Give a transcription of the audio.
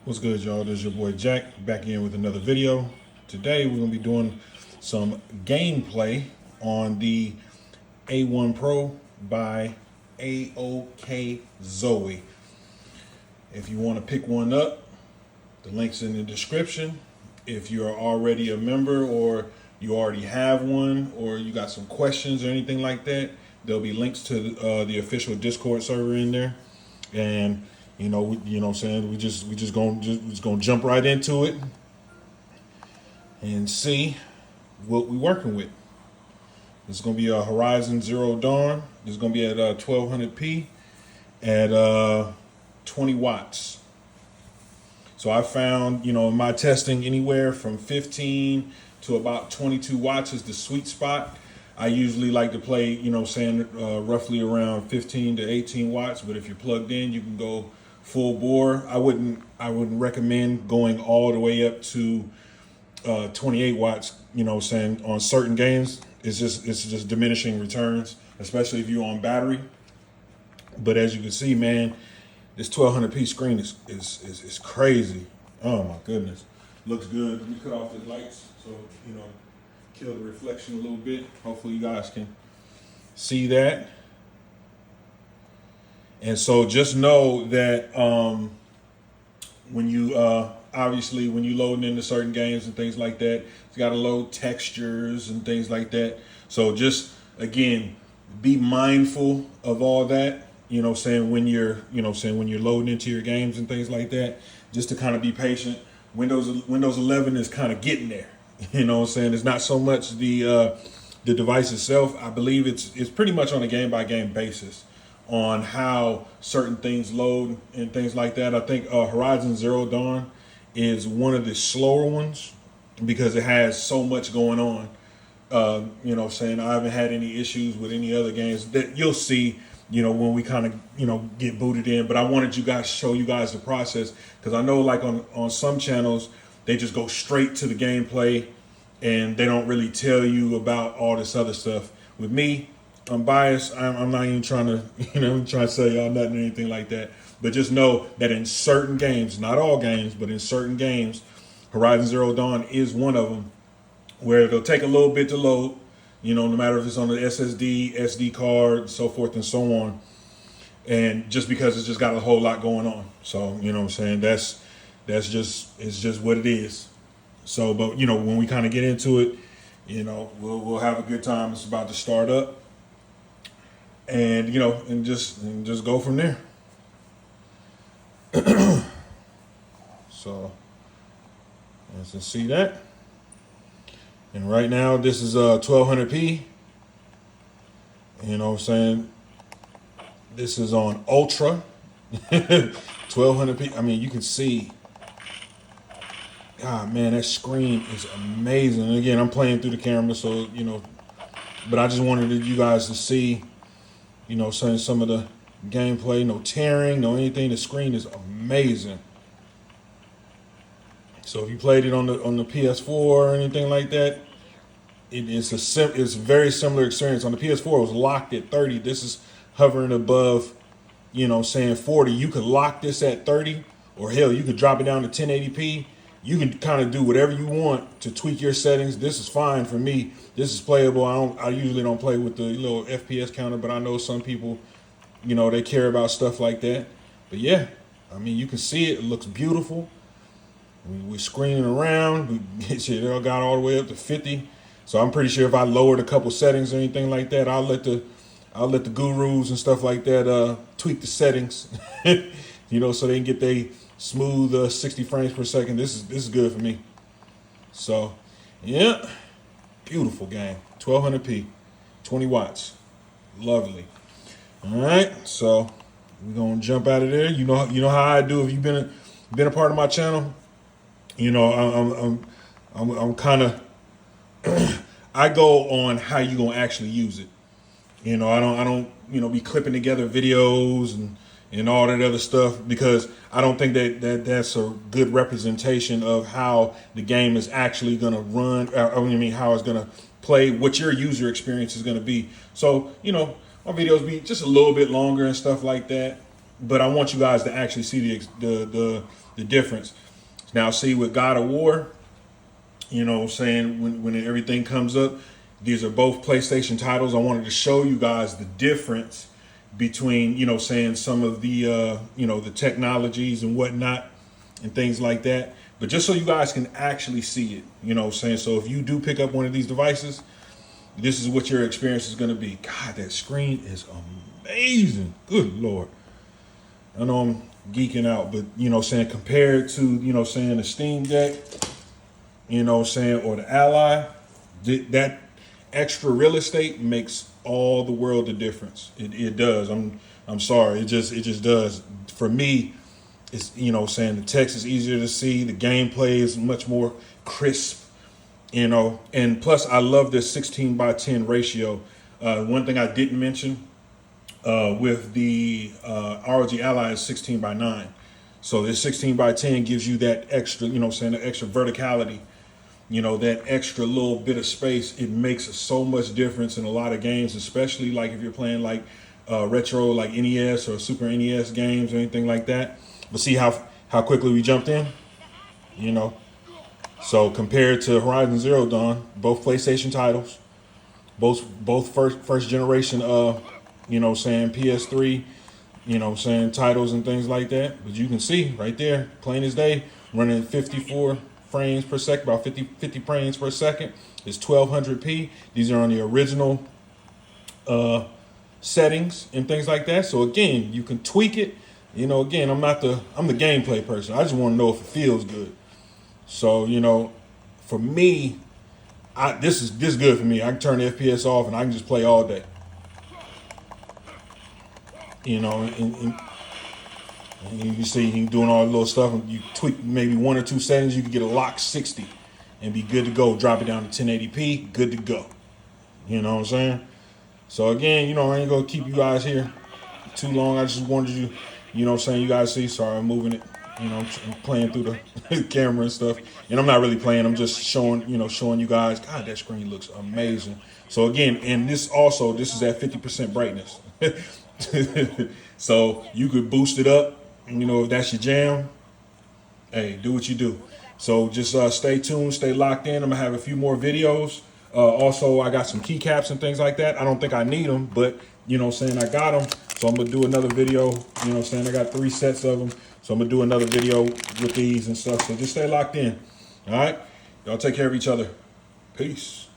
What's good, y'all? This is your boy Jack back in with another video. Today we're going to be doing some gameplay on the A1 Pro by AOKZOE. If you want to pick one up, the link's in the description. If you're already a member or you already have one or you got some questions or anything like that, there'll be links to the official Discord server in there. And you know what I'm saying? We just gonna jump right into it and see what we're working with. This is gonna be a Horizon Zero Dawn. This is gonna be at 1200p at 20 watts. So I found, in my testing, anywhere from 15 to about 22 watts is the sweet spot. I usually like to play, roughly around 15 to 18 watts. But if you're plugged in, you can go full bore. I wouldn't recommend going all the way up to 28 watts. On certain games, it's just diminishing returns, especially if you're on battery. But as you can see, man, this 1200p screen is crazy. Oh my goodness, looks good. Let me cut off the lights so kill the reflection a little bit. Hopefully you guys can see that. And so just know that when you loading into certain games and things like that, it's got to load textures and things like that. So just again, be mindful of all that. When you're loading into your games and things like that, just to kind of be patient. Windows 11 is kind of getting there. It's not so much the device itself. I believe it's pretty much on a game by game basis on how certain things load and things like that. I think Horizon Zero Dawn is one of the slower ones because it has so much going on. I haven't had any issues with any other games that you'll see, when we kind of, get booted in. But I wanted show you guys the process, because I know like on some channels, they just go straight to the gameplay and they don't really tell you about all this other stuff. With me, I'm biased. I'm not even trying to, trying to say y'all nothing or anything like that. But just know that in certain games, not all games, but in certain games, Horizon Zero Dawn is one of them, where it'll take a little bit to load, no matter if it's on the SSD, SD card, so forth and so on. And just because it's just got a whole lot going on. So, it's just what it is. So, but when we kind of get into it, we'll have a good time. It's about to start up, and and just go from there. So, as you see that, and right now this is 1200p. This is on Ultra, 1200p. I mean, you can see. God, man, that screen is amazing. And again, I'm playing through the camera, so, but I just wanted you guys to see, some of the gameplay, no tearing, no anything. The screen is amazing. So if you played it on the PS4 or anything like that, it's a very similar experience. On the PS4, it was locked at 30. This is hovering above, 40. You could lock this at 30, or hell, you could drop it down to 1080p. You can kind of do whatever you want to tweak your settings. This is fine for me. This is playable. I usually don't play with the little FPS counter, but I know some people, they care about stuff like that. But yeah, I mean, you can see it. It looks beautiful. We're screening around. It all got all the way up to 50. So I'm pretty sure if I lowered a couple settings or anything like that, I'll let the gurus and stuff like that tweak the settings, so they can get they smooth 60 frames per second. This is good for me. So yeah, beautiful game. 1200p, 20 watts, lovely. All right, so we're gonna jump out of there. You know how I do. If you've been a part of my channel, I'm kind of I go on how you gonna actually use it. I don't be clipping together videos and all that other stuff, because I don't think that's a good representation of how the game is actually going to run. How it's going to play, what your user experience is going to be. So, my videos be just a little bit longer and stuff like that. But I want you guys to actually see the the difference. Now, see, with God of War, you know what I'm saying, when everything comes up, these are both PlayStation titles. I wanted to show you guys the difference between, you know, saying some of the, you know, the technologies and whatnot and things like that. But just so you guys can actually see it, you know what I'm saying? So if you do pick up one of these devices, this is what your experience is going to be. God, that screen is amazing. Good Lord. I know I'm geeking out, but, you know, saying compared to, you know, saying the Steam Deck, you know, saying, or the Ally, that extra real estate makes all the world of difference. It does. I'm sorry. It just does. For me, it's, you know, saying the text is easier to see. The gameplay is much more crisp, you know, and plus I love this 16:10 ratio. One thing I didn't mention with the ROG Ally is 16:9. So this 16:10 gives you that extra, you know, saying the extra verticality, you know, that extra little bit of space. It makes so much difference in a lot of games, especially like if you're playing like retro, like NES or Super NES games or anything like that. But see how quickly we jumped in, you know. So compared to Horizon Zero Dawn, both PlayStation titles, both first generation, you know, saying PS3, you know, saying titles and things like that. But you can see right there, plain as day, running 54 frames per second, about 50 frames per second. It's 1200p. These are on the original settings and things like that. So again, you can tweak it. You know, again, I'm the gameplay person. I just want to know if it feels good. So, you know, for me, this is good for me. I can turn the FPS off and I can just play all day. You know, and you see him doing all the little stuff, and you tweak maybe 1 or 2 settings, you can get a lock 60 and be good to go. Drop it down to 1080p, good to go. You know what I'm saying? So again, you know, I ain't gonna keep you guys here too long. I just wanted you know what I'm saying, you guys see. Sorry, I'm moving it. You know, I'm playing through the camera and stuff. And I'm not really playing, I'm just showing you guys. God, that screen looks amazing. So again, and this is at 50% brightness. So you could boost it up, you know, if that's your jam. Hey, do what you do. So just stay tuned, stay locked in. I'm gonna have a few more videos. Also, I got some keycaps and things like that. I don't think I need them, but you know what I'm saying, I got them. So I'm gonna do another video, you know what I'm saying, I got 3 sets of them. So I'm gonna do another video with these and stuff. So just stay locked in. All right, y'all take care of each other. Peace.